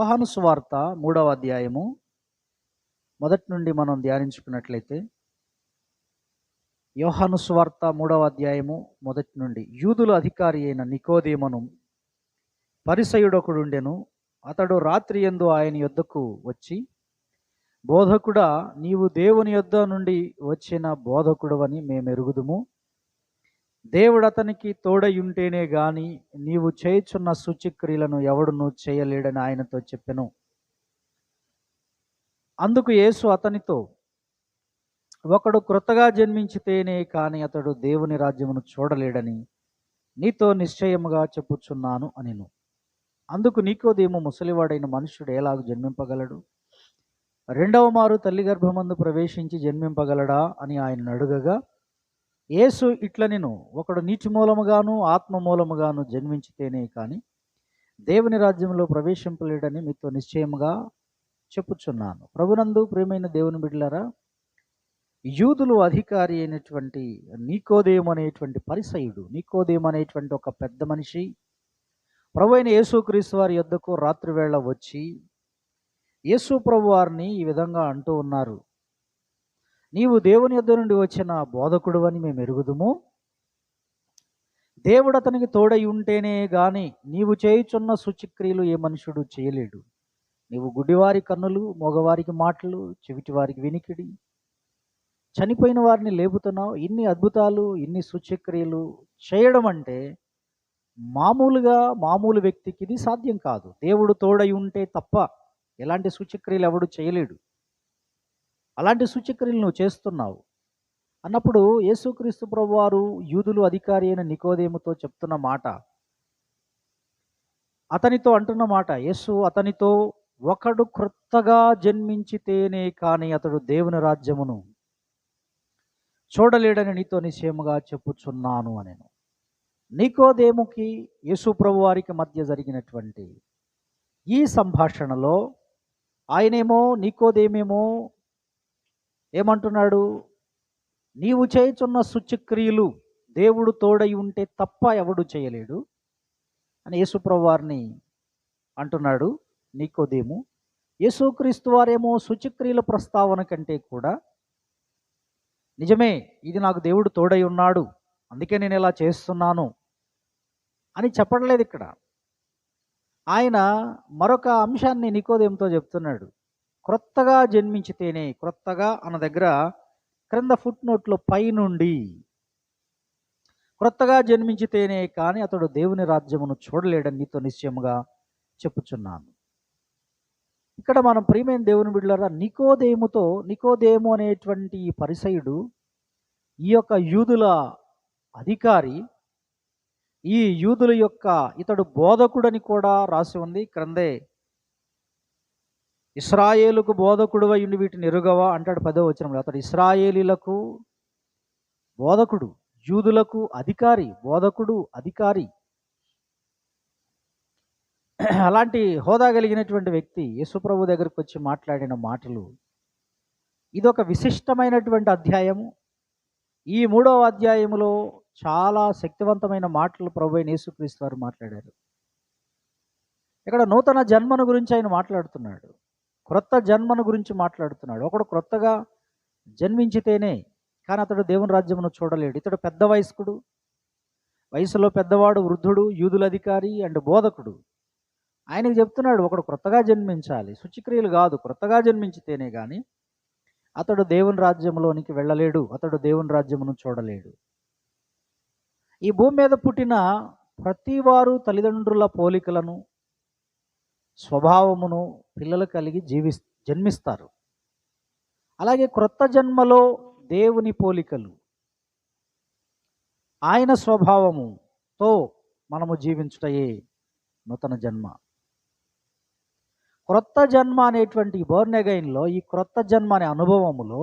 యోహాను సువార్త 3వ అధ్యాయము మొదటి నుండి మనం ధ్యానించుకున్నట్లయితే, యోహాను సువార్త 3వ అధ్యాయము మొదటి నుండి. యూదుల అధికారి అయిన నికోదేమును పరిసయుడొకడుండెను. అతడు రాత్రి యందు ఆయన యొద్దకు వచ్చి, బోధకుడా, నీవు దేవుని యొద్ద నుండి వచ్చిన బోధకుడవని మేమెరుగుదుము. దేవుడు అతనికి తోడయుంటేనే గాని నీవు చేయుచున్న సూచక్రియలను ఎవడునూ చేయలేడని ఆయనతో చెప్పెను. అందుకు యేసు అతనితో, ఒకడు క్రొత్తగా జన్మించితేనే కాని అతడు దేవుని రాజ్యమును చూడలేడని నీతో నిశ్చయముగా చెప్పుచున్నాను అనెను. అందుకు నికోదేము, ముసలివాడైన మనుష్యుడు ఎలాగ జన్మింపగలడు? రెండవ మారు తల్లి గర్భమందు ప్రవేశించి జన్మింపగలడా అని ఆయన అడుగగా, యేసు ఇట్లనెను, ఒకడు నీటి మూలముగాను ఆత్మ మూలముగాను జన్మించితేనే కానీ దేవుని రాజ్యంలో ప్రవేశింపలేడని మీతో నిశ్చయముగా చెప్పుచున్నాను. ప్రభునందు ప్రియమైన దేవుని బిడ్డలారా, యూదులు అధికారి అయినటువంటి నికోదేము అనేటువంటి పరిసయుడు, నికోదేము అనేటువంటి ఒక పెద్ద మనిషి ప్రభు అయిన యేసుక్రీస్తు వారి యొద్దకు రాత్రివేళ వచ్చి యేసు ప్రభు వారిని ఈ విధంగా అంటూ ఉన్నారు, నీవు దేవుని యొద్ద నుండి వచ్చిన బోధకుడు అని మేము ఎరుగుదుము. దేవుడు అతనికి తోడై ఉంటేనే గాని నీవు చేయుచున్న సూచక్రియలు ఏ మనుషుడు చేయలేడు. నీవు గుడ్డివారి కన్నులు, మగవారికి మాటలు, చెవిటివారికి వినికిడి, చనిపోయిన వారిని లేపుతున్నావు. ఇన్ని అద్భుతాలు, ఇన్ని సూచక్రియలు చేయడం అంటే మామూలు వ్యక్తికి ఇది సాధ్యం కాదు. దేవుడు తోడై ఉంటే తప్ప ఎలాంటి సూచక్రియలు ఎవడు చేయలేడు. అలాంటి సూచక్రియలు నువ్వు చేస్తున్నావు అన్నప్పుడు యేసుక్రీస్తు ప్రభువారు యూదులు అధికారి అయిన నికోదేముతో చెప్తున్న మాట, అతనితో అంటున్న మాట, యేసు అతనితో, ఒకడు క్రొత్తగా జన్మించితేనే కానీ అతడు దేవుని రాజ్యమును చూడలేడని నీతో నిశ్చయముగా చెప్పుచున్నాను అనెను. నికోదేముకి యేసు ప్రభువారికి మధ్య జరిగినటువంటి ఈ సంభాషణలో ఆయనేమో, నికోదేమేమో ఏమంటున్నాడు? నీవు చేయుచున్న సూచక్రియలు దేవుడు తోడై ఉంటే తప్ప ఎవడు చేయలేడు అని యేసుప్రభు వారిని అంటున్నాడు నికోదేము. యేసుక్రీస్తు వారేమో సూచక్రియల ప్రస్తావన కంటే కూడా, నిజమే ఇది నాకు దేవుడు తోడై ఉన్నాడు అందుకే నేను ఇలా చేస్తున్నాను అని చెప్పట్లేదు. ఇక్కడ ఆయన మరొక అంశాన్ని నికోదేముతో చెప్తున్నాడు. క్రొత్తగా జన్మించితేనే, క్రొత్తగా అన్న దగ్గర క్రింద ఫుట్ నోట్లో పైనుండి, క్రొత్తగా జన్మించితేనే కానీ అతడు దేవుని రాజ్యమును చూడలేడని నీతో నిశ్చయముగా చెప్పుచున్నాను. ఇక్కడ మనం ప్రియమైన దేవుని బిడ్డలారా, నికోదేము అనేటువంటి ఈ పరిసయుడు, ఈ యొక్క యూదుల అధికారి, ఈ యూదుల యొక్క ఇతడు బోధకుడని కూడా రాసి ఉంది క్రిందే. ఇశ్రాయేలుకు బోధకుడు అయ్యుండి వీటిని ఎరుగవా అంటాడు 10వ వచనంలో. అతడు ఇశ్రాయేలీలకు బోధకుడు, యూదులకు అధికారి, బోధకుడు, అధికారి. అలాంటి హోదా కలిగినటువంటి వ్యక్తి యేసుప్రభు దగ్గరికి వచ్చి మాట్లాడిన మాటలు, ఇదొక విశిష్టమైనటువంటి అధ్యాయము. ఈ 3వ అధ్యాయములో చాలా శక్తివంతమైన మాటలు ప్రభు అయిన యేసుక్రీస్తు వారు మాట్లాడారు. ఇక్కడ నూతన జన్మను గురించి ఆయన మాట్లాడుతున్నాడు, క్రొత్త జన్మను గురించి మాట్లాడుతున్నాడు. ఒకడు క్రొత్తగా జన్మించితేనే కానీ అతడు దేవుని రాజ్యమును చూడలేడు. ఇతడు పెద్ద వయస్కుడు, వయసులో పెద్దవాడు, వృద్ధుడు, యూదుల అధికారి అండ్ బోధకుడు. ఆయనకు చెప్తున్నాడు, ఒకడు క్రొత్తగా జన్మించాలి, శుచిక్రియలు కాదు, క్రొత్తగా జన్మించితేనే కానీ అతడు దేవుని రాజ్యంలోనికి వెళ్ళలేడు, అతడు దేవుని రాజ్యమును చూడలేడు. ఈ భూమి మీద పుట్టిన ప్రతి వారు తల్లిదండ్రుల పోలికలను, స్వభావమును పిల్లలు కలిగి జన్మిస్తారు. అలాగే క్రొత్త జన్మలో దేవుని పోలికలు, ఆయన స్వభావముతో మనము జీవించుటయే నూతన జన్మ. క్రొత్త జన్మ అనేటువంటి బోర్న్ అగైన్లో, ఈ క్రొత్త జన్మ అనే అనుభవములో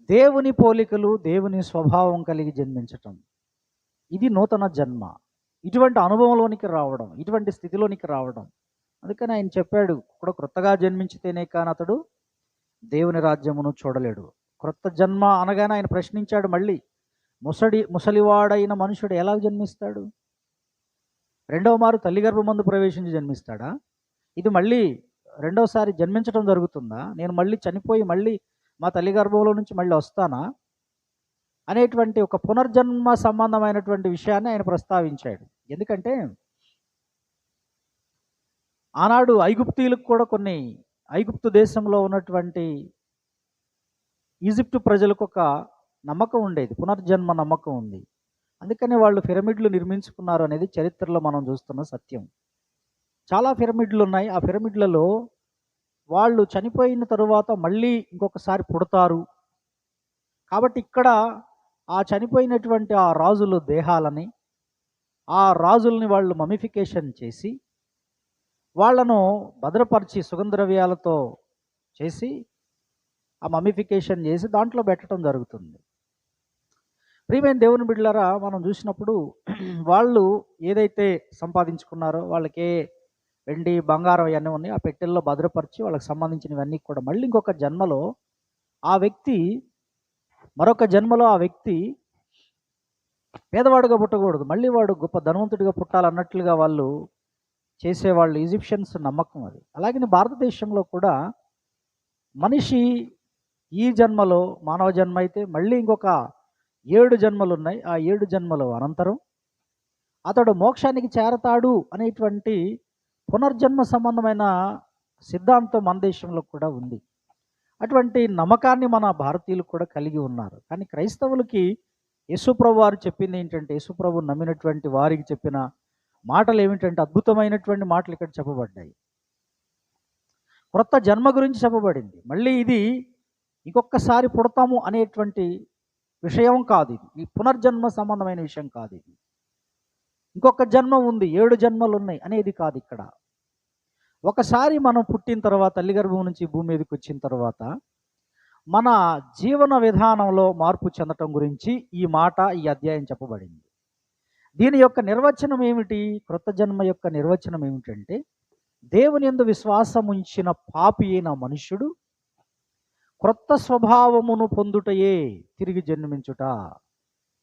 దేవుని పోలికలు, దేవుని స్వభావం కలిగి జన్మించటం, ఇది నూతన జన్మ. ఇటువంటి అనుభవంలోనికి రావడం, ఇటువంటి స్థితిలోనికి రావడం. అందుకని ఆయన చెప్పాడు, ఇప్పుడు క్రొత్తగా జన్మించితేనే కానీ అతడు దేవుని రాజ్యమును చూడలేడు. క్రొత్త జన్మ అనగానే ఆయన ప్రశ్నించాడు మళ్ళీ, ముసలివాడైన మనుషుడు ఎలా జన్మిస్తాడు? రెండవ మారు తల్లి గర్భమందు ప్రవేశించి జన్మిస్తాడా? ఇది మళ్ళీ రెండోసారి జన్మించడం జరుగుతుందా? నేను మళ్ళీ చనిపోయి మళ్ళీ మా తల్లి గర్భంలో నుంచి మళ్ళీ వస్తానా అనేటువంటి ఒక పునర్జన్మ సంబంధమైనటువంటి విషయాన్ని ఆయన ప్రస్తావించాడు. ఎందుకంటే ఆనాడు ఐగుప్తీయులకు కూడా కొన్ని ఐగుప్తు దేశంలో ఉన్నటువంటి ఈజిప్టు ప్రజలకు ఒక నమ్మకం ఉండేది, పునర్జన్మ నమ్మకం ఉంది. అందుకని వాళ్ళు పిరమిడ్లు నిర్మించుకున్నారు అనేది చరిత్రలో మనం చూస్తున్న సత్యం. చాలా పిరమిడ్లు ఉన్నాయి. ఆ పిరమిడ్లలో వాళ్ళు చనిపోయిన తరువాత మళ్ళీ ఇంకొకసారి పుడతారు. కాబట్టి ఇక్కడ ఆ చనిపోయినటువంటి ఆ రాజుల దేహాలని, ఆ రాజుల్ని వాళ్ళు మమిఫికేషన్ చేసి వాళ్ళను భద్రపరిచి సుగంధద్రవ్యాలతో చేసి ఆ మమిఫికేషన్ చేసి దాంట్లో పెట్టడం జరుగుతుంది. ప్రియమైన దేవుని బిడ్డలారా, మనం చూసినప్పుడు వాళ్ళు ఏదైతే సంపాదించుకున్నారో వాళ్ళకే వెండి బంగారం అవన్నీ ఉన్నాయి, ఆ పెట్టెల్లో భద్రపరిచి వాళ్ళకి సంబంధించినవన్నీ కూడా మళ్ళీ ఇంకొక జన్మలో ఆ వ్యక్తి, మరొక జన్మలో ఆ వ్యక్తి పేదవాడుగా పుట్టకూడదు, మళ్ళీ వాడు గొప్ప ధనవంతుడిగా పుట్టాలన్నట్లుగా వాళ్ళు చేసేవాళ్ళు ఈజిప్షియన్స్ నమ్మకం అది. అలాగే భారతదేశంలో కూడా మనిషి ఈ జన్మలో మానవ జన్మ అయితే మళ్ళీ ఇంకొక 7 జన్మలు ఉన్నాయి. ఆ 7 జన్మల అనంతరం అతడు మోక్షానికి చేరతాడు అనేటువంటి పునర్జన్మ సంబంధమైన సిద్ధాంతం మన దేశంలో కూడా ఉంది. అటువంటి నమ్మకాన్ని మన భారతీయులు కూడా కలిగి ఉన్నారు. కానీ క్రైస్తవులకి యేసుప్రభు వారు చెప్పింది ఏంటంటే, యేసుప్రభు నమ్మినటువంటి వారికి చెప్పిన మాటలు ఏమిటంటే అద్భుతమైనటువంటి మాటలు ఇక్కడ చెప్పబడ్డాయి. క్రొత్త జన్మ గురించి చెప్పబడింది. మళ్ళీ ఇది ఇంకొకసారి పుడతాము అనేటువంటి విషయం కాదు. ఇది ఈ పునర్జన్మ సంబంధమైన విషయం కాదు. ఇది ఇంకొక జన్మ ఉంది, 7 జన్మలు ఉన్నాయి అనేది కాదు. ఇక్కడ ఒకసారి మనం పుట్టిన తర్వాత, తల్లి గర్భం నుంచి భూమి మీదకి వచ్చిన తర్వాత మన జీవన విధానంలో మార్పు చెందటం గురించి ఈ మాట, ఈ అధ్యాయం చెప్పబడింది. దీని యొక్క నిర్వచనం ఏమిటి? క్రొత్త జన్మ యొక్క నిర్వచనం ఏమిటంటే, దేవుని యందు విశ్వాసం ఉంచిన పాపి అయిన మనుష్యుడు క్రొత్త స్వభావమును పొందుటయే తిరిగి జన్మించుట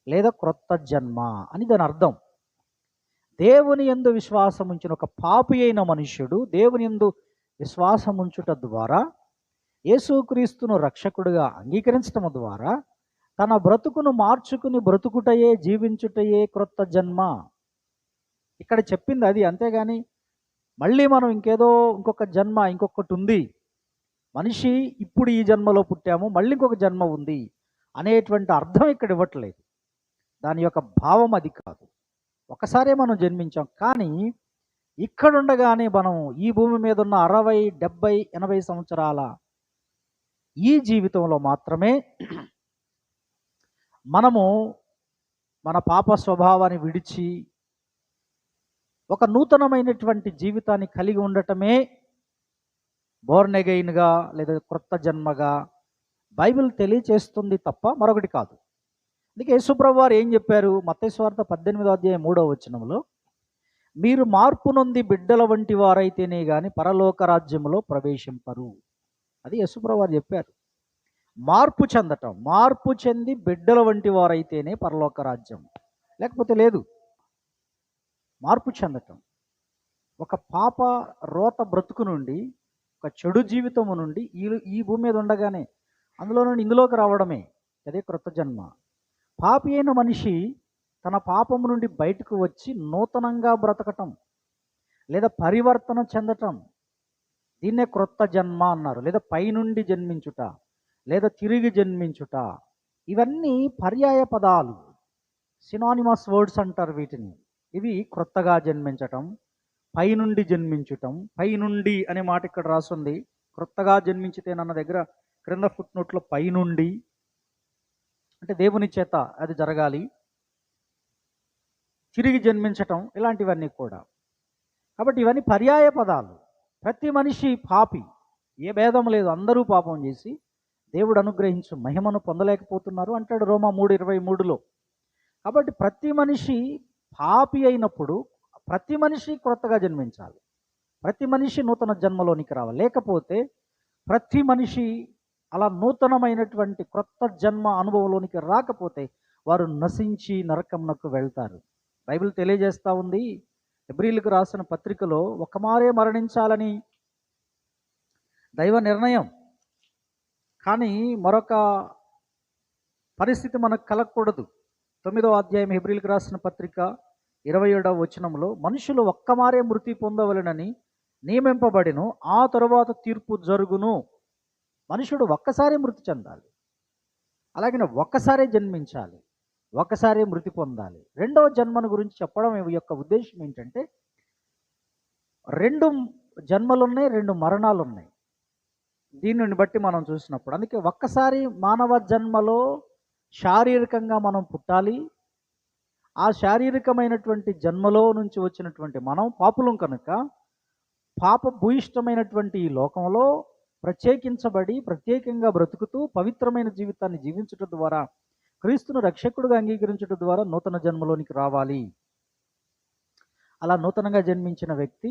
లేదా క్రొత్త జన్మ అని దాని అర్థం. దేవుని యందు విశ్వాసం ఉంచిన ఒక పాపి అయిన మనుష్యుడు దేవుని యందు విశ్వాసం ఉంచుట ద్వారా, యేసుక్రీస్తును రక్షకుడిగా అంగీకరించటం ద్వారా తన బ్రతుకును మార్చుకుని బ్రతుకుటయే, జీవించుటయే క్రొత్త జన్మ. ఇక్కడ చెప్పింది అది. అంతేగాని మళ్ళీ మనం ఇంకేదో ఇంకొక జన్మ ఇంకొకటి ఉంది, మనిషి ఇప్పుడు ఈ జన్మలో పుట్టాము మళ్ళీ ఇంకొక జన్మ ఉంది అనేటువంటి అర్థం ఇక్కడ ఇవ్వట్లేదు. దాని యొక్క భావం అది కాదు. ఒకసారే మనం జన్మించాం, కానీ ఇక్కడుండగానే మనం ఈ భూమి మీద ఉన్న 60, 70, 80 సంవత్సరాల ఈ జీవితంలో మాత్రమే మనము మన పాప స్వభావాన్ని విడిచి ఒక నూతనమైనటువంటి జీవితాన్ని కలిగి ఉండటమే బోర్న్ అగైన్గా లేదా క్రొత్త జన్మగా బైబిల్ తెలియచేస్తుంది తప్ప మరొకటి కాదు. అందుకే యేసుప్రభు వారు ఏం చెప్పారు? మత్తయి సువార్త 18వ అధ్యాయం 3వ వచనంలో, మీరు మార్పు నొంది బిడ్డల వంటి వారైతేనే కానీ పరలోక రాజ్యంలో ప్రవేశింపరు. అది యేసుప్రభు వారు చెప్పారు. మార్పు చెందటం, మార్పు చెంది బిడ్డల వంటి వారైతేనే పరలోక రాజ్యం, లేకపోతే లేదు. మార్పు చెందటం, ఒక పాప రోత బ్రతుకు నుండి, ఒక చెడు జీవితము నుండి ఈ భూమి మీద ఉండగానే అందులో నుండి ఇందులోకి రావడమే, అదే క్రొత్త జన్మ. పాపి అయిన మనిషి తన పాపము నుండి బయటకు వచ్చి నూతనంగా బ్రతకటం లేదా పరివర్తన చెందటం, దీన్నే క్రొత్త జన్మ అన్నారు. లేదా పైనుండి జన్మించుట లేదా తిరిగి జన్మించుట, ఇవన్నీ పర్యాయ పదాలు, సినానిమస్ వర్డ్స్ అంటారు వీటిని. ఇవి క్రొత్తగా జన్మించటం, పైనుండి జన్మించటం. పైనుండి అనే మాట ఇక్కడ రాసుంది. క్రొత్తగా జన్మించితేనన్న దగ్గర క్రింద ఫుట్ నోట్లో పైనుండి అంటే దేవుని చేత అది జరగాలి. తిరిగి జన్మించటం, ఇలాంటివన్నీ కూడా. కాబట్టి ఇవన్నీ పర్యాయ పదాలు. ప్రతి మనిషి పాపి, ఏ భేదం లేదు, అందరూ పాపం చేసి దేవుడు అనుగ్రహించు మహిమను పొందలేకపోతున్నారు అంటాడు రోమా 3:23లో. కాబట్టి ప్రతి మనిషి పాపి అయినప్పుడు ప్రతి మనిషి క్రొత్తగా జన్మించాలి, ప్రతి మనిషి నూతన జన్మలోనికి రావాలి. లేకపోతే ప్రతి మనిషి అలా నూతనమైనటువంటి క్రొత్త జన్మ అనుభవంలోనికి రాకపోతే వారు నశించి నరకమునకు వెళ్తారు. బైబిల్ తెలియజేస్తూ ఉంది, హెబ్రీయులకు రాసిన పత్రికలో ఒకమారే మరణించాలని దైవ నిర్ణయం, కానీ మరొక పరిస్థితి మనకు కలగకూడదు. 9వ అధ్యాయం హెబ్రీయులకు రాసిన పత్రిక 27వ వచనంలో మనుషులు ఒక్కమారే మృతి పొందవలెనని నియమింపబడిను, ఆ తరువాత తీర్పు జరుగును. మనుషుడు ఒక్కసారి మృతి చెందాలి, అలాగే ఒక్కసారే జన్మించాలి, ఒక్కసారే మృతి పొందాలి. రెండవ జన్మను గురించి చెప్పడం యొక్క ఉద్దేశం ఏంటంటే, రెండు జన్మలు ఉన్నాయి, రెండు మరణాలు ఉన్నాయి. దీనిని బట్టి మనం చూసినప్పుడు అందుకే ఒక్కసారి మానవ జన్మలో శారీరకంగా మనం పుట్టాలి. ఆ శారీరకమైనటువంటి జన్మలో నుంచి వచ్చినటువంటి మనం పాపులం కనుక పాప భూయిష్టమైనటువంటి ఈ లోకంలో ప్రత్యేకించబడి ప్రత్యేకంగా బ్రతుకుతూ పవిత్రమైన జీవితాన్ని జీవించడం ద్వారా, క్రీస్తును రక్షకుడుగా అంగీకరించడం ద్వారా నూతన జన్మలోనికి రావాలి. అలా నూతనంగా జన్మించిన వ్యక్తి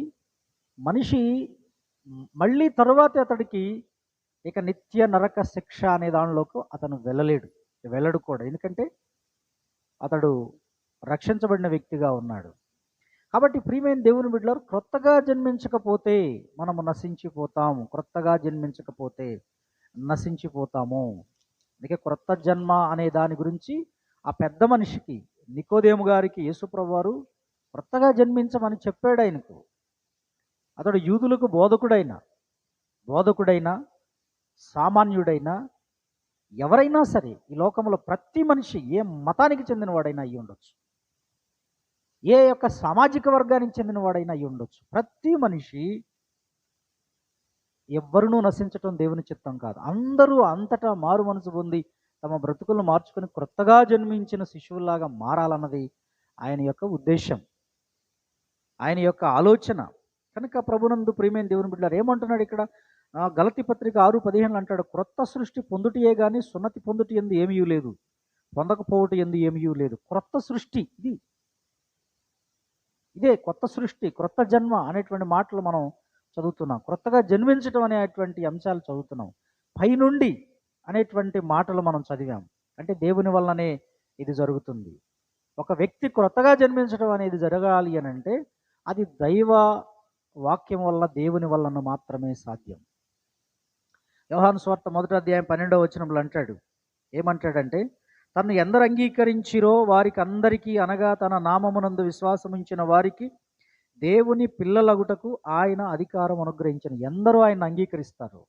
మనిషి మళ్ళీ తరువాత అతడికి ఇక నిత్య నరక శిక్ష అనే దానిలోకి అతను వెళ్ళడు కూడా. ఎందుకంటే అతడు రక్షించబడిన వ్యక్తిగా ఉన్నాడు. కాబట్టి ప్రియమైన దేవుని బిడ్డలారు, క్రొత్తగా జన్మించకపోతే మనము నశించిపోతాము. క్రొత్తగా జన్మించకపోతే నశించిపోతాము. అందుకే క్రొత్త జన్మ అనే దాని గురించి ఆ పెద్ద మనిషికి నికోదేము గారికి యేసుప్రభువు వారు క్రొత్తగా జన్మించమని చెప్పాడు ఆయనకు. అతడు యూదులకు బోధకుడైనా సామాన్యుడైనా ఎవరైనా సరే, ఈ లోకంలో ప్రతి మనిషి ఏ మతానికి చెందినవాడైనా అయి ఉండొచ్చు, ఏ యొక్క సామాజిక వర్గానికి చెందినవాడైనా అయి ఉండొచ్చు. ప్రతి మనిషి ఎవ్వరునూ నశించటం దేవుని చిత్తం కాదు. అందరూ అంతటా మారు మనసు పొంది తమ బ్రతుకులను మార్చుకొని క్రొత్తగా జన్మించిన శిశువులాగా మారాలన్నది ఆయన యొక్క ఉద్దేశం, ఆయన యొక్క ఆలోచన. కనుక ప్రభునందు ప్రియమైన దేవుని బిడ్డలారా, ఏమంటున్నాడు ఇక్కడ? గలతీ పత్రిక 6:15 అంటాడు, క్రొత్త సృష్టి పొందుటియే గాని సున్నతి పొందుటి యందు ఏమీ లేదు, పొందకపోవటి యందు ఏమీ లేదు. క్రొత్త సృష్టి ఇదే కొత్త సృష్టి, క్రొత్త జన్మ అనేటువంటి మాటలు మనం చదువుతున్నాం. క్రొత్తగా జన్మించడం అనేటువంటి అంశాలు చదువుతున్నాం. పైనుండి అనేటువంటి మాటలు మనం చదివాం. అంటే దేవుని వల్లనే ఇది జరుగుతుంది. ఒక వ్యక్తి క్రొత్తగా జన్మించడం అనేది జరగాలి అని అంటే అది దైవ వాక్యం వల్ల, దేవుని వలన మాత్రమే సాధ్యం. యోహాను సువార్త 1వ అధ్యాయం 12వ వచనంలో అంటాడు, ఏమంటాడంటే, తను ఎందరు అంగీకరించిరో వారికి అందరికీ, అనగా తన నామమునందు విశ్వాసముంచిన వారికి దేవుని పిల్లలగుటకు ఆయన అధికారం అనుగ్రహించిన. ఎందరూ ఆయన అంగీకరిస్తారు,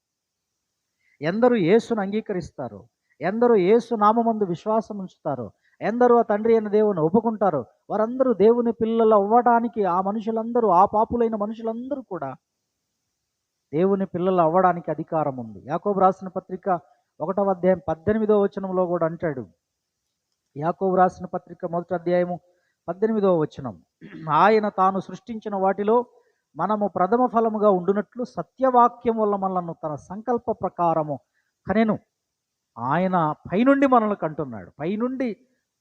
ఎందరూ యేసును అంగీకరిస్తారు, ఎందరూ యేసు నామమందు విశ్వాసం ఉంచుతారో, ఎందరూ ఆ తండ్రి అయిన దేవుని ఒప్పుకుంటారో వారందరూ దేవుని పిల్లలు అవ్వడానికి, ఆ మనుషులందరూ, ఆ పాపులైన మనుషులందరూ కూడా దేవుని పిల్లలు అవ్వడానికి అధికారం ఉంది. యాకోబు రాసిన పత్రిక 1వ అధ్యాయం 18వ వచనంలో కూడా అంటాడు. యాకోబు రాసిన పత్రిక 1వ అధ్యాయము 18వ వచనం, ఆయన తాను సృష్టించిన వాటిలో మనము ప్రథమ ఫలముగా ఉండునట్లు సత్యవాక్యం వల్ల మనలను తన సంకల్ప ప్రకారము కనెను. ఆయన పైనుండి మనల్ని కంటున్నాడు. పైనుండి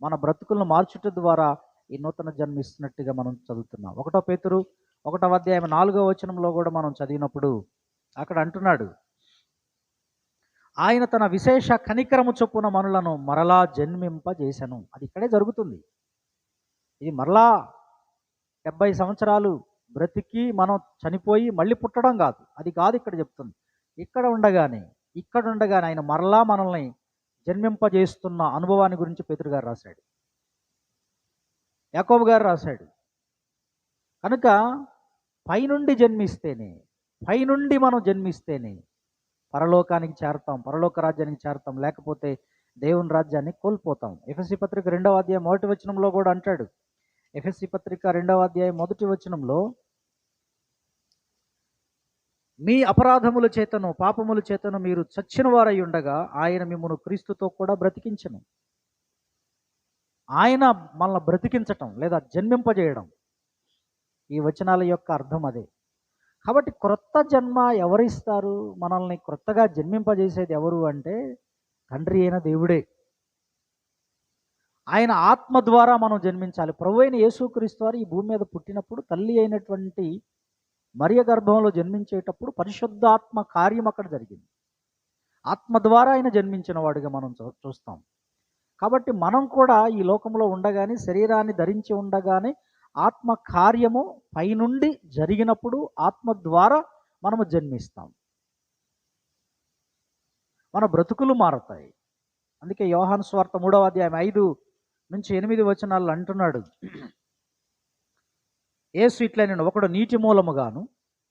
మన బ్రతుకులను మార్చుట ద్వారా ఈ నూతన జన్మిస్తున్నట్టుగా మనం చదువుతున్నాం. 1 పేతురు 1వ అధ్యాయం 4వ వచనంలో కూడా మనం చదివినప్పుడు అక్కడ అంటున్నాడు, ఆయన తన విశేష కనికరము చొప్పున మనులను మరలా జన్మింపజేసెను. అది ఇక్కడే జరుగుతుంది. ఇది మరలా 70 సంవత్సరాలు బ్రతికి మనం చనిపోయి మళ్ళీ పుట్టడం కాదు. అది కాదు ఇక్కడ చెప్తుంది. ఇక్కడ ఉండగానే ఆయన మరలా మనల్ని జన్మింపజేస్తున్న అనుభవాన్ని గురించి పేతురు గారు రాశాడు, యాకోబు గారు రాశాడు. కనుక పైనుండి మనం జన్మిస్తేనే పరలోకానికి చేరతాం, పరలోక రాజ్యానికి చేరతాం. లేకపోతే దేవుని రాజ్యాన్ని కోల్పోతాం. ఎఫెసీ పత్రిక 2వ అధ్యాయం 1వ వచనంలో కూడా అంటాడు. ఎఫెసీ పత్రిక 2వ అధ్యాయం 1వ వచనంలో, మీ అపరాధముల చేతను పాపముల చేతను మీరు చచ్చిన వారై ఉండగా ఆయన మిమ్మును క్రీస్తుతో కూడా బ్రతికించెను. ఆయన మనల్ని బ్రతికించటం లేదా జన్మింపజేయడం, ఈ వచనాల యొక్క అర్థం అదే. కాబట్టి క్రొత్త జన్మ ఎవరిస్తారు? మనల్ని క్రొత్తగా జన్మింపజేసేది ఎవరు అంటే తండ్రి అయిన దేవుడే. ఆయన ఆత్మ ద్వారా మనం జన్మించాలి. ప్రభు అయిన యేసుక్రీస్తు వారు ఈ భూమి మీద పుట్టినప్పుడు తల్లి అయినటువంటి మరియ గర్భంలో జన్మించేటప్పుడు పరిశుద్ధాత్మ కార్యం అక్కడ జరిగింది. ఆత్మ ద్వారా ఆయన జన్మించిన వాడిగా మనం చూస్తాం. కాబట్టి మనం కూడా ఈ లోకంలో ఉండగానే, శరీరాన్ని ధరించి ఉండగానే ఆత్మ కార్యము పైనుండి జరిగినప్పుడు ఆత్మ ద్వారా మనము జన్మిస్తాం, మన బ్రతుకులు మారతాయి. అందుకే యోహాను సువార్త 3వ అధ్యాయం 5-8 వచనాలు అంటున్నాడు, యేసు ఇట్లా నేను ఒకడు నీటి మూలముగాను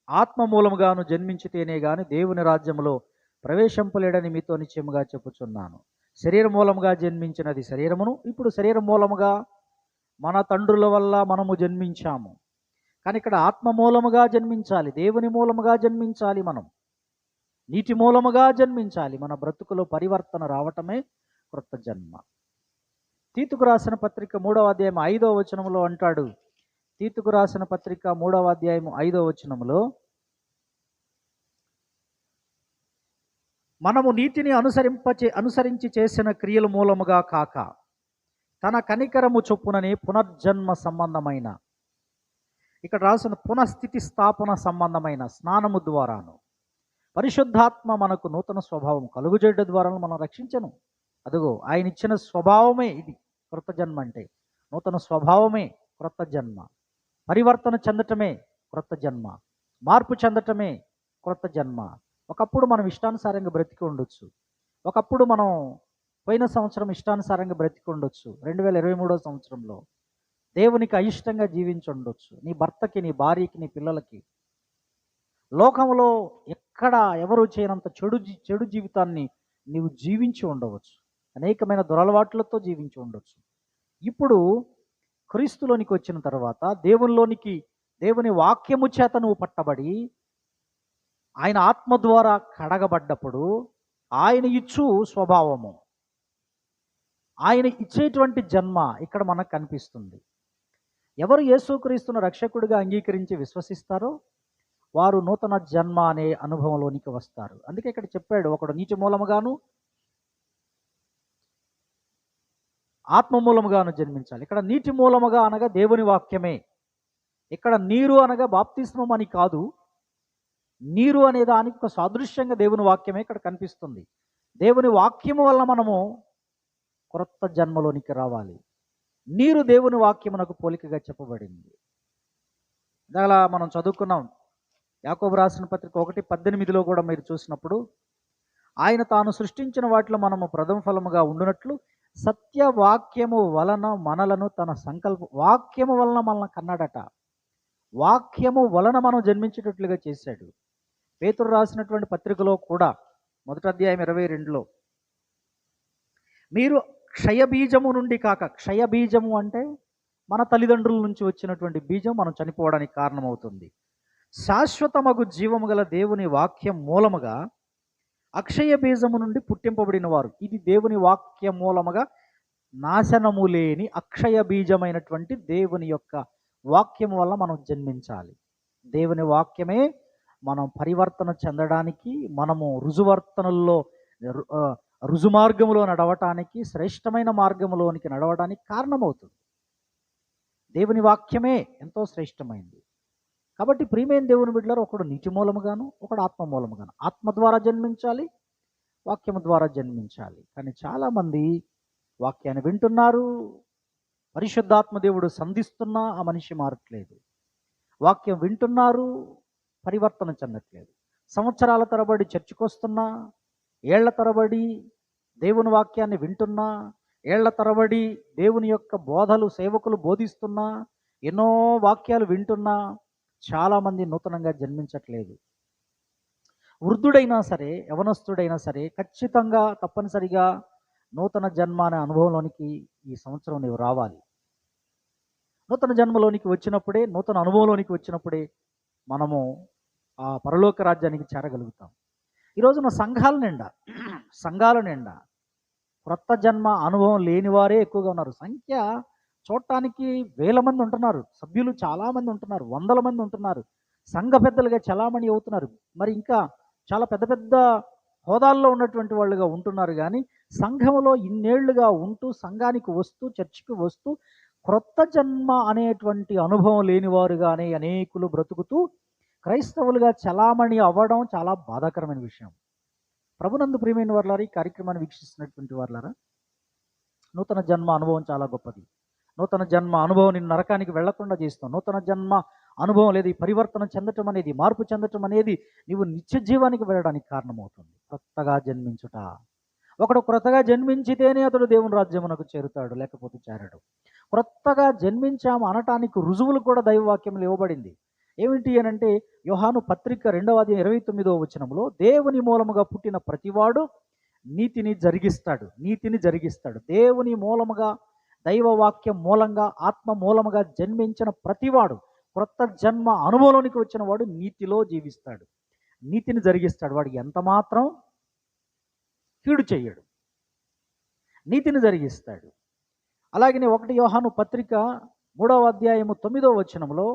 ఆత్మ మూలముగాను జన్మించితేనే గాని దేవుని రాజ్యములో ప్రవేశింపలేడని మీతో నిశ్చయముగా చెప్పుచున్నాను. శరీర మూలముగా జన్మించినది శరీరమును, ఇప్పుడు శరీర మూలముగా మన తండ్రుల వల్ల మనము జన్మించాము. కానీ ఇక్కడ ఆత్మ మూలముగా జన్మించాలి, దేవుని మూలముగా జన్మించాలి, మనం నీటి మూలముగా జన్మించాలి. మన బ్రతుకులో పరివర్తన రావటమే క్రొత్త జన్మ. తీతుకు రాసిన పత్రిక 3వ అధ్యాయం 5వ వచనంలో అంటాడు, తీతుకు రాసిన పత్రిక 3వ అధ్యాయం 5వ వచనంలో, మనము నీతిని అనుసరించి చేసిన క్రియల మూలముగా కాక తన కనికరము చొప్పుననే పునర్జన్మ సంబంధమైన, ఇక్కడ రాసిన పునఃస్థితి స్థాపన సంబంధమైన స్నానము ద్వారాను పరిశుద్ధాత్మ మనకు నూతన స్వభావం కలుగుజేయడం ద్వారా మనం రక్షించను. అదుగో ఆయన ఇచ్చిన స్వభావమే ఇది క్రొత్త జన్మ అంటే. నూతన స్వభావమే క్రొత్త జన్మ. పరివర్తన చెందటమే క్రొత్త జన్మ. మార్పు చెందటమే క్రొత్త జన్మ. ఒకప్పుడు మనం ఇష్టానుసారంగా బ్రతికి ఉండొచ్చు, ఒకప్పుడు మనం పోయిన సంవత్సరం ఇష్టానుసారంగా బ్రతికి ఉండొచ్చు, 2023వ సంవత్సరంలో దేవునికి అయిష్టంగా జీవించి ఉండొచ్చు. నీ భర్తకి, నీ భార్యకి, నీ పిల్లలకి లోకంలో ఎక్కడ ఎవరు చేయనంత చెడు జీవితాన్ని నీవు జీవించి ఉండవచ్చు. అనేకమైన దురలవాట్లతో జీవించి ఉండొచ్చు. ఇప్పుడు క్రీస్తులోనికి వచ్చిన తర్వాత దేవుని వాక్యము చేత నువ్వు పట్టబడి ఆయన ఆత్మ ద్వారా కడగబడ్డప్పుడు ఆయన ఇచ్చు స్వభావము, ఆయన ఇచ్చేటువంటి జన్మ ఇక్కడ మనకు కనిపిస్తుంది. ఎవరు యేసుక్రీస్తును రక్షకుడిగా అంగీకరించి విశ్వసిస్తారో వారు నూతన జన్మ అనే అనుభవంలోనికి వస్తారు. అందుకే ఇక్కడ చెప్పాడు, ఒకడు నీటి మూలముగాను ఆత్మ మూలముగాను జన్మించాలి. ఇక్కడ నీటి మూలముగా అనగా దేవుని వాక్యమే. ఇక్కడ నీరు అనగా బాప్తిస్మం అని కాదు. నీరు అనే దానికి ఒక సాదృశ్యంగా దేవుని వాక్యమే ఇక్కడ కనిపిస్తుంది. దేవుని వాక్యము వల్ల మనము క్రొత్త జన్మలోనికి రావాలి. నీరు దేవుని వాక్యమునకు పోలికగా చెప్పబడింది. అలా మనం చదువుకున్నాం. యాకోబు రాసిన పత్రిక 1:18 కూడా మీరు చూసినప్పుడు, ఆయన తాను సృష్టించిన వాటిలో మనము ప్రథమ ఫలముగా ఉండునట్లు సత్యవాక్యము వలన మనలను తన వాక్యము వలన మనల్ని కన్నాడట. వాక్యము వలన మనం జన్మించేటట్లుగా చేశాడు. పేతురు రాసినటువంటి పత్రికలో కూడా 1వ అధ్యాయం 22లో, మీరు క్షయబీజము నుండి కాక, క్షయబీజము అంటే మన తల్లిదండ్రుల నుంచి వచ్చినటువంటి బీజం మనం చనిపోవడానికి కారణమవుతుంది. శాశ్వతమగు జీవము గల దేవుని వాక్యం మూలముగా అక్షయ బీజము నుండి పుట్టింపబడిన వారు. ఇది దేవుని వాక్యం మూలముగా నాశనము లేని అక్షయ బీజమైనటువంటి దేవుని యొక్క వాక్యం వల్ల మనం జన్మించాలి. దేవుని వాక్యమే మనం పరివర్తన చెందడానికి, మనము రుజుమార్గములో నడవటానికి, శ్రేష్టమైన మార్గములోనికి నడవడానికి కారణమవుతుంది. దేవుని వాక్యమే ఎంతో శ్రేష్టమైంది. కాబట్టి ప్రియమైన దేవుని బిడ్డలారా, ఒకడు నీటి మూలముగాను ఒకడు ఆత్మ మూలముగాను, ఆత్మ ద్వారా జన్మించాలి, వాక్యము ద్వారా జన్మించాలి. కానీ చాలామంది వాక్యాన్ని వింటున్నారు, పరిశుద్ధాత్మ దేవుడు సంధిస్తున్నా ఆ మనిషి మారట్లేదు. వాక్యం వింటున్నారు, పరివర్తన చెందట్లేదు. సంవత్సరాల తరబడి చర్చికి వస్తున్నా, ఏళ్ల తరబడి దేవుని వాక్యాన్ని వింటున్నా, ఏళ్ల తరబడి దేవుని యొక్క బోధలు సేవకులు బోధిస్తున్నా, ఎన్నో వాక్యాలు వింటున్నా, చాలామంది నూతనంగా జన్మించట్లేదు. వృద్ధుడైనా సరే, యవనస్తుడైనా సరే ఖచ్చితంగా తప్పనిసరిగా నూతన జన్మ అనే అనుభవంలోనికి ఈ సంవత్సరం నీవు రావాలి. నూతన జన్మలోనికి వచ్చినప్పుడే, నూతన అనుభవంలోనికి వచ్చినప్పుడే మనము ఆ పరలోక రాజ్యానికి చేరగలుగుతాం. ఈరోజున సంఘాల నిండా క్రొత్త జన్మ అనుభవం లేని వారే ఎక్కువగా ఉన్నారు. సంఖ్య చూడటానికి 1000 మంది ఉంటున్నారు, సభ్యులు చాలామంది ఉంటున్నారు, 100 మంది ఉంటున్నారు, సంఘ పెద్దలుగా చలామణి అవుతున్నారు, మరి ఇంకా చాలా పెద్ద పెద్ద హోదాల్లో ఉన్నటువంటి వాళ్ళుగా ఉంటున్నారు. కానీ సంఘంలో ఇన్నేళ్లుగా ఉంటూ, సంఘానికి వస్తూ, చర్చికి వస్తూ క్రొత్త జన్మ అనేటువంటి అనుభవం లేనివారుగానే అనేకులు బ్రతుకుతూ క్రైస్తవులుగా చలామణి అవ్వడం చాలా బాధాకరమైన విషయం. ప్రభునందు ప్రియమైన వారులారా, ఈ కార్యక్రమాన్ని వీక్షిస్తున్నటువంటి వారులారా, నూతన జన్మ అనుభవం చాలా గొప్పది. నూతన జన్మ అనుభవం నిన్ను నరకానికి వెళ్లకుండా చేస్తాం. నూతన జన్మ అనుభవం లేదు, ఈ పరివర్తన చెందటం అనేది, మార్పు చెందటం అనేది నీవు నిత్య జీవానికి వెళ్ళడానికి కారణమవుతుంది. కొత్తగా జన్మించుట. ఒకడు క్రొత్తగా జన్మించితేనే అతడు దేవుని రాజ్యమునకు చేరుతాడు, లేకపోతే చేరడు. క్రొత్తగా జన్మించాము అనటానికి రుజువులు కూడా దైవవాక్యంలో ఇవ్వబడింది. ఏమిటి అని అంటే, యోహాను పత్రిక 2:29 వచనంలో, దేవుని మూలముగా పుట్టిన ప్రతివాడు నీతిని జరిగిస్తాడు. దేవుని మూలముగా, దైవవాక్యం మూలంగా, ఆత్మ మూలముగా జన్మించిన ప్రతివాడు, క్రొత్త జన్మ అనుభవంలోనికి వచ్చిన వాడు నీతిలో జీవిస్తాడు, నీతిని జరిగిస్తాడు. వాడు ఎంత మాత్రం కీడు చెయ్యడు, నీతిని జరిగిస్తాడు. అలాగనే 1 యోహాను పత్రిక 3:9 వచనంలో,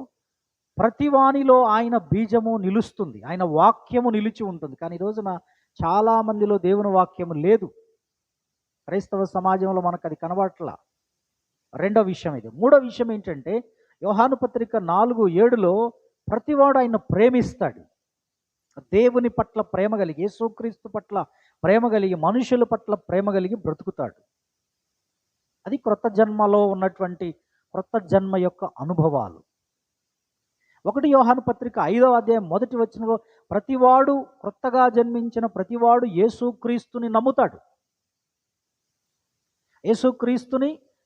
ప్రతివానిలో ఆయన బీజము నిలుస్తుంది, ఆయన వాక్యము నిలిచి ఉంటుంది. కానీ ఈ రోజున చాలా మందిలో దేవుని వాక్యము లేదు. క్రైస్తవ సమాజంలో మనకు అది కనబడట్లా. రెండో విషయం ఇది. మూడో విషయం ఏంటంటే, యోహాను పత్రిక 4:7లో, ప్రతివాడు ఆయన ప్రేమిస్తాడు. దేవుని పట్ల ప్రేమ కలిగి, యేసుక్రీస్తు పట్ల ప్రేమ కలిగి, మనుషుల పట్ల ప్రేమ కలిగి బ్రతుకుతాడు. అది క్రొత్త జన్మలో ఉన్నటువంటి క్రొత్త జన్మ యొక్క అనుభవాలు. 1 యోహాను పత్రిక 5:1 ప్రతివాడు, క్రొత్తగా జన్మించిన ప్రతివాడు యేసుక్రీస్తుని నమ్ముతాడు.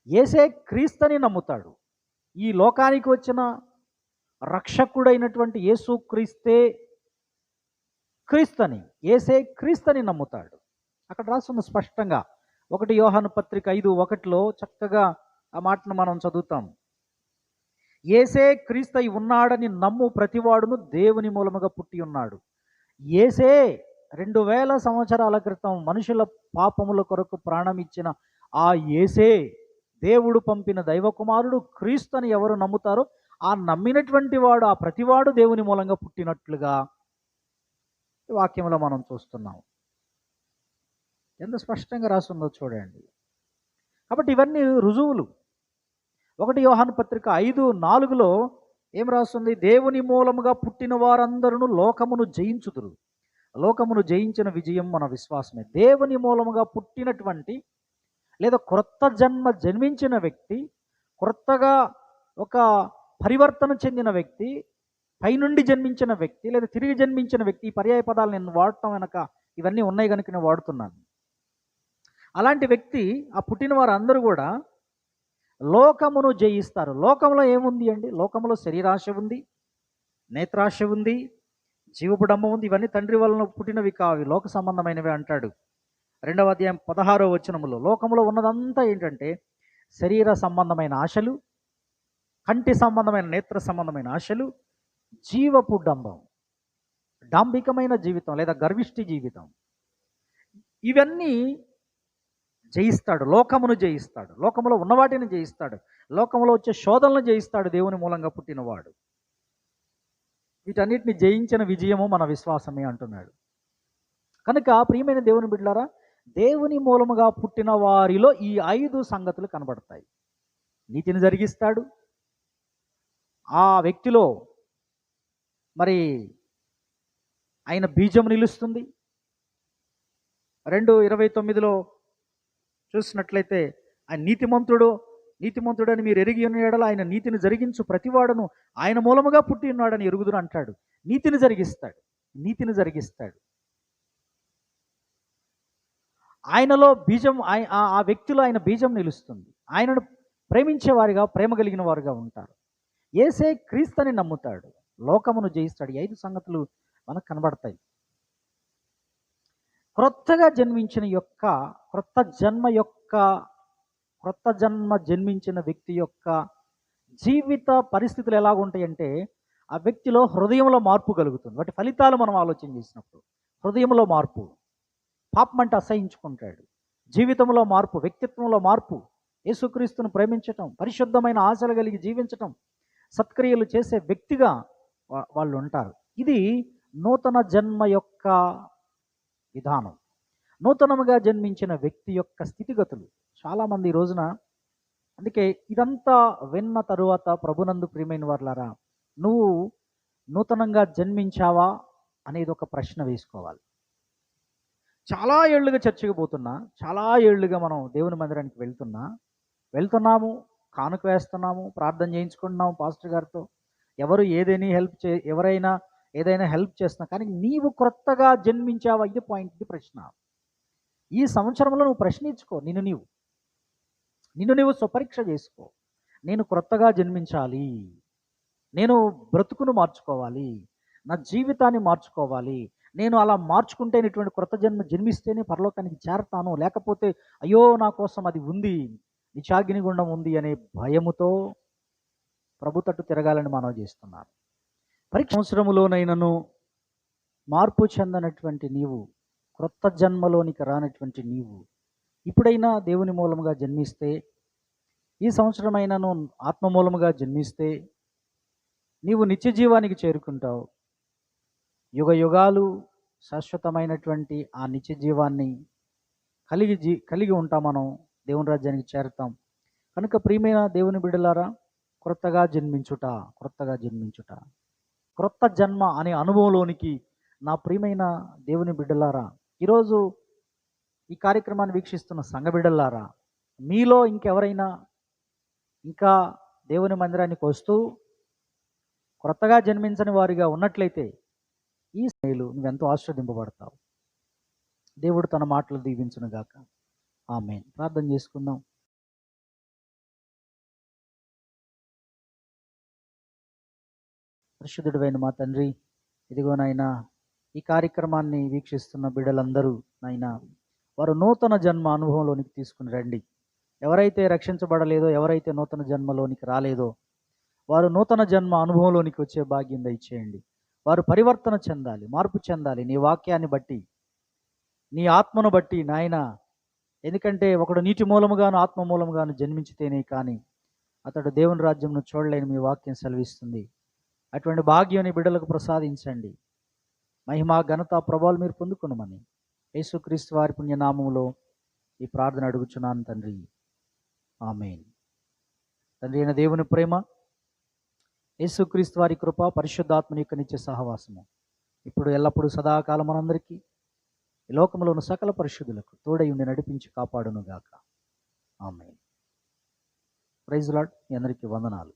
యేసే క్రీస్తుని నమ్ముతాడు. ఈ లోకానికి వచ్చిన రక్షకుడైనటువంటి యేసుక్రీస్తే క్రీస్తుని, యేసే క్రీస్తుని నమ్ముతాడు. అక్కడ రాస్తున్న స్పష్టంగా 1 యోహాను పత్రిక 5:1లో చక్కగా ఆ మాటను మనం చదువుతాం. యేసే క్రీస్తై ఉన్నాడని నమ్ము ప్రతివాడును దేవుని మూలముగా పుట్టి ఉన్నాడు. యేసే 2000 సంవత్సరాల క్రితం మనుషుల పాపముల కొరకు ప్రాణం ఇచ్చిన ఆ యేసే, దేవుడు పంపిన దైవకుమారుడు క్రీస్తుని ఎవరు నమ్ముతారో ఆ నమ్మినటువంటి వాడు, ఆ ప్రతివాడు దేవుని మూలంగా పుట్టినట్లుగా ఈ వాక్యంలో మనం చూస్తున్నాం. ఎంత స్పష్టంగా రాస్తుందో చూడండి. కాబట్టి ఇవన్నీ రుజువులు. 1 యోహాను పత్రిక 5:4లో ఏం రాస్తుంది? దేవుని మూలముగా పుట్టిన వారందరూ లోకమును జయించుదురు, లోకమును జయించిన విజయం మన విశ్వాసమే. దేవుని మూలముగా పుట్టినటువంటి లేదా క్రొత్త జన్మించిన వ్యక్తి, క్రొత్తగా ఒక పరివర్తన చెందిన వ్యక్తి, పైనుండి జన్మించిన వ్యక్తి లేదా తిరిగి జన్మించిన వ్యక్తి, ఈ పర్యాయ పదాలు నేను వాడటం వెనక ఇవన్నీ ఉన్నాయి కనుక నేను వాడుతున్నాను. అలాంటి వ్యక్తి, ఆ పుట్టిన వారందరూ కూడా లోకమును జయిస్తారు. లోకంలో ఏముంది అండి? లోకంలో శరీరాశ ఉంది, నేత్రాశ ఉంది, జీవపు డంబం ఉంది. ఇవన్నీ తండ్రి వలన పుట్టినవి కావు, లోక సంబంధమైనవి అంటాడు. 2:16 లోకంలో ఉన్నదంతా ఏంటంటే శరీర సంబంధమైన ఆశలు, కంటి సంబంధమైన, నేత్ర సంబంధమైన ఆశలు, జీవపు డంబం, డాంబికమైన జీవితం లేదా గర్విష్టి జీవితం. ఇవన్నీ జయిస్తాడు, లోకమును జయిస్తాడు, లోకములో ఉన్నవాటిని జయిస్తాడు, లోకంలో వచ్చే శోధనలు జయిస్తాడు దేవుని మూలంగా పుట్టినవాడు. వీటన్నిటిని జయించిన విజయము మన విశ్వాసమే అంటున్నాడు. కనుక ప్రియమైన దేవుని బిడ్డలారా, దేవుని మూలముగా పుట్టిన వారిలో ఈ 5 సంగతులు కనబడతాయి. నీతిని జరిగిస్తాడు, ఆ వ్యక్తిలో మరి ఆయన బీజం నిలుస్తుంది. 2:29లో చూసినట్లయితే, ఆయన నీతిమంతుడని మీరు ఎరిగి ఉన్న యెడల ఆయన నీతిని జరిగించు ప్రతివాడును ఆయన మూలముగా పుట్టి ఉన్నాడని ఎరుగుదురు అంటాడు. నీతిని జరిగిస్తాడు. ఆయనలో బీజం, ఆ వ్యక్తిలో ఆయన బీజం నిలుస్తుంది. ఆయనను ప్రేమించేవారిగా, ప్రేమ కలిగిన వారుగా ఉంటారు. యేసే క్రీస్తుని నమ్ముతాడు, లోకమును జయిస్తాడు. ఈ 5 సంగతులు మనకు కనబడతాయి. క్రొత్తగా జన్మించిన యొక్క క్రొత్త జన్మ జన్మించిన వ్యక్తి యొక్క జీవిత పరిస్థితులు ఎలాగుంటాయంటే, ఆ వ్యక్తిలో హృదయంలో మార్పు కలుగుతుంది. వాటి ఫలితాలు మనం ఆలోచన చేసినప్పుడు హృదయంలో మార్పు, పాపం అంటే అసహించుకుంటాడు, జీవితంలో మార్పు, వ్యక్తిత్వంలో మార్పు, యేసుక్రీస్తును ప్రేమించటం, పరిశుద్ధమైన ఆశలు కలిగి జీవించటం, సత్క్రియలు చేసే వ్యక్తిగా వాళ్ళు ఉంటారు. ఇది నూతన జన్మ యొక్క విధానం, నూతనముగా జన్మించిన వ్యక్తి యొక్క స్థితిగతులు. చాలామంది ఈ రోజున, అందుకే ఇదంతా విన్న తరువాత ప్రభునందు ప్రియమైన వారులారా, నువ్వు నూతనంగా జన్మించావా అనేది ఒక ప్రశ్న వేసుకోవాలి. చాలా ఏళ్ళుగా చర్చకు పోతున్నా, చాలా ఏళ్ళుగా మనం దేవుని మందిరానికి వెళ్తున్నాము, కానుక వేస్తున్నాము, ప్రార్థన చేయించుకుంటున్నాము పాస్టర్ గారితో. ఎవరైనా ఏదైనా హెల్ప్ చేస్తున్నా, కానీ నీవు క్రొత్తగా జన్మించావా? ఇది పాయింట్, ఇది ప్రశ్న. ఈ సంవత్సరంలో నువ్వు ప్రశ్నించుకో, నిన్ను నీవు స్వపరీక్ష చేసుకో. నేను క్రొత్తగా జన్మించాలి, నేను బ్రతుకును మార్చుకోవాలి, నా జీవితాన్ని మార్చుకోవాలి. నేను అలా మార్చుకుంటే ఇటువంటి క్రొత్త జన్మిస్తేనే పరలోకానికి చేరతాను. లేకపోతే అయ్యో నా కోసం అది ఉంది, నిత్యాగ్నిగుండం ఉంది అనే భయముతో ప్రభు తట్టు తిరగాలని మనవి చేస్తున్నాను. పరీక్ష సంవత్సరములోనైనను మార్పు చెందనటువంటి నీవు, క్రొత్త జన్మలోనికి రానటువంటి నీవు ఇప్పుడైనా దేవుని మూలముగా జన్మిస్తే, ఈ సంవత్సరమైనను ఆత్మ మూలముగా జన్మిస్తే నీవు నిత్య జీవానికి చేరుకుంటావు. యుగ యుగాలు శాశ్వతమైనటువంటి ఆ నిత్య జీవాన్ని కలిగి ఉంటాం. మనం దేవుని రాజ్యానికి చేరుతాం. కనుక ప్రియమైన దేవుని బిడ్డలారా, క్రొత్తగా జన్మించుట, క్రొత్త జన్మ అనే అనుభవంలోనికి నా ప్రియమైన దేవుని బిడ్డలారా, ఈరోజు ఈ కార్యక్రమాన్ని వీక్షిస్తున్న సంఘ బిడ్డలారా, మీలో ఇంకెవరైనా ఇంకా దేవుని మందిరానికి వస్తూ క్రొత్తగా జన్మించని వారిగా ఉన్నట్లయితే ఈ సమయంలో నువ్వెంతో ఆశీర్వదింపబడతావు. దేవుడు తన మాటలు దీవించునుగాక. ఆమేన్. ప్రార్థన చేసుకుందాం. పరిశుద్ధుడైన మా తండ్రి, ఇదిగో నాయనా, ఈ కార్యక్రమాన్ని వీక్షిస్తున్న బిడ్డలందరూ నాయనా, వారు నూతన జన్మ అనుభవంలోనికి తీసుకుని రండి. ఎవరైతే రక్షించబడలేదో, ఎవరైతే నూతన జన్మలోనికి రాలేదో, వారు నూతన జన్మ అనుభవంలోనికి వచ్చే భాగ్యం దయచేయండి. వారు పరివర్తన చెందాలి, మార్పు చెందాలి నీ వాక్యాన్ని బట్టి, నీ ఆత్మను బట్టి నాయనా. ఎందుకంటే ఒకడు నీటి మూలముగాను ఆత్మ మూలముగాను జన్మించితేనే కానీ అతడు దేవుని రాజ్యంను చూడలేని మీ వాక్యం సెలవిస్తుంది. అటువంటి భాగ్యాన్ని బిడ్డలకు ప్రసాదించండి. మహిమ, ఘనత, ప్రభావాలు మీరు పొందుకునమని యేసుక్రీస్తు వారి పుణ్యనామములో ఈ ప్రార్థన అడుగుచున్నాను తండ్రి. ఆమేన్. తండ్రి అయిన దేవుని ప్రేమ, యేసుక్రీస్తు వారి కృప, పరిశుద్ధాత్మని యొక్క నిత్య సహవాసము ఇప్పుడు ఎల్లప్పుడూ సదాకాలం మనందరికీ, ఈ లోకంలో ఉన్న సకల పరిశుద్ధులకు తోడై ఉండి నడిపించి కాపాడునుగాక. ఆమేన్. Praise lord. మీ అందరికీ వందనాలు.